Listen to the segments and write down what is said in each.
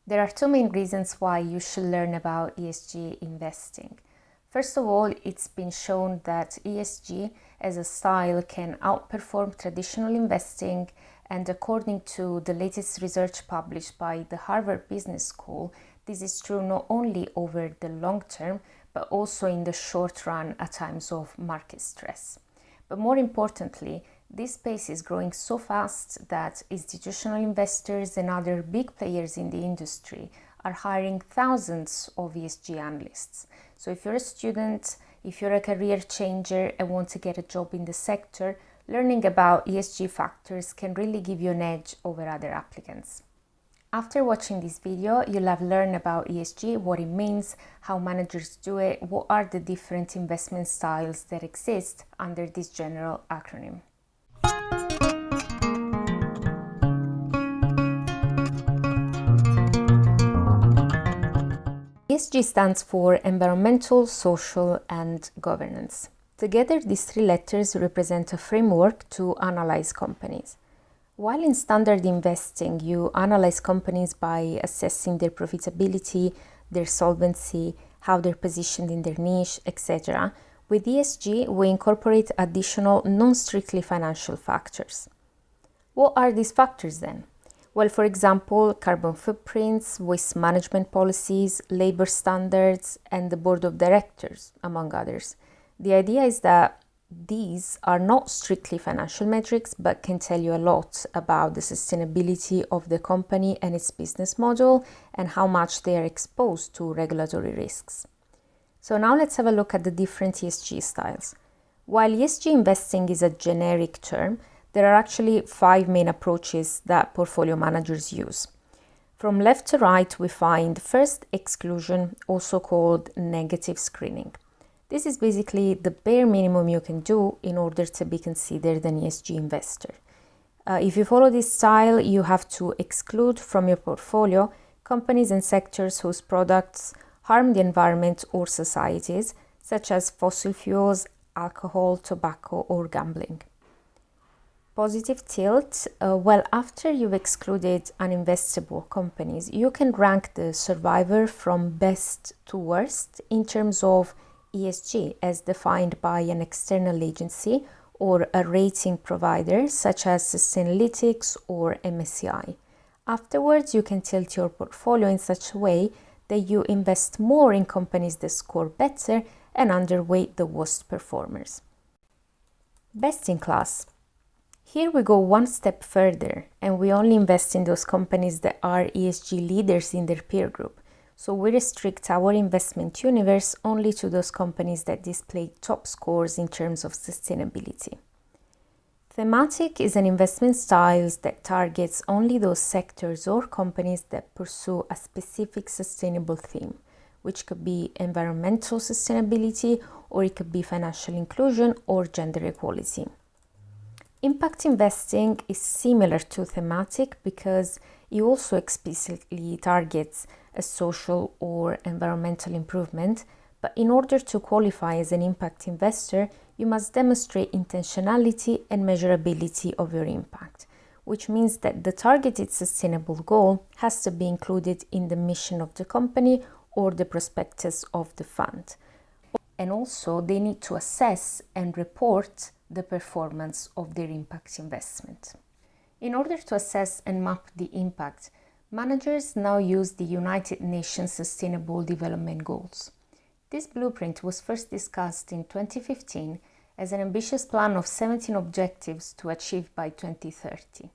There are two main reasons why you should learn about ESG investing. First of all, it's been shown that ESG as a style can outperform traditional investing, and according to the latest research published by the Harvard Business School, this is true not only over the long term, but also in the short run at times of market stress. But more importantly, this space is growing so fast that institutional investors and other big players in the industry are hiring thousands of ESG analysts. So if you're a student, if you're a career changer and want to get a job in the sector, learning about ESG factors can really give you an edge over other applicants. After watching this video, you'll have learned about ESG, what it means, how managers do it, what are the different investment styles that exist under this general acronym. ESG stands for Environmental, Social and Governance. Together, these three letters represent a framework to analyze companies. While in standard investing, you analyze companies by assessing their profitability, their solvency, how they're positioned in their niche, etc., with ESG, we incorporate additional non-strictly financial factors. What are these factors then? Well, for example, carbon footprints, waste management policies, labor standards, and the board of directors, among others. The idea is that these are not strictly financial metrics, but can tell you a lot about the sustainability of the company and its business model and how much they are exposed to regulatory risks. So now let's have a look at the different ESG styles. While ESG investing is a generic term, there are actually 5 main approaches that portfolio managers use. From left to right, we find first exclusion, also called negative screening. This is basically the bare minimum you can do in order to be considered an ESG investor. If you follow this style, you have to exclude from your portfolio companies and sectors whose products harm the environment or societies, such as fossil fuels, alcohol, tobacco, or gambling. Positive tilt, well, after you've excluded uninvestable companies, you can rank the survivor from best to worst in terms of ESG as defined by an external agency or a rating provider such as Sustainalytics or MSCI. Afterwards, you can tilt your portfolio in such a way that you invest more in companies that score better and underweight the worst performers. Best in class. Here we go one step further and we only invest in those companies that are ESG leaders in their peer group. So we restrict our investment universe only to those companies that display top scores in terms of sustainability. Thematic is an investment style that targets only those sectors or companies that pursue a specific sustainable theme, which could be environmental sustainability, or it could be financial inclusion or gender equality. Impact investing is similar to thematic because it also explicitly targets a social or environmental improvement, but in order to qualify as an impact investor, you must demonstrate intentionality and measurability of your impact, which means that the targeted sustainable goal has to be included in the mission of the company or the prospectus of the fund. And also, they need to assess and report the performance of their impact investment. In order to assess and map the impact, managers now use the United Nations Sustainable Development Goals. This blueprint was first discussed in 2015 as an ambitious plan of 17 objectives to achieve by 2030.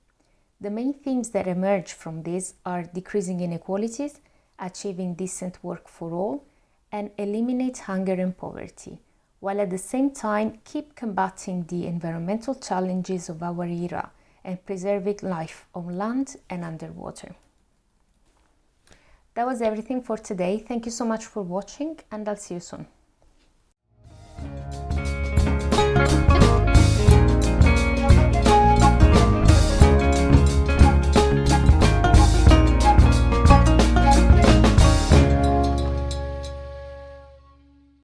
The main themes that emerge from this are decreasing inequalities, achieving decent work for all, and eliminate hunger and poverty, while at the same time keep combating the environmental challenges of our era and preserving life on land and underwater. That was everything for today. Thank you so much for watching, and I'll see you soon.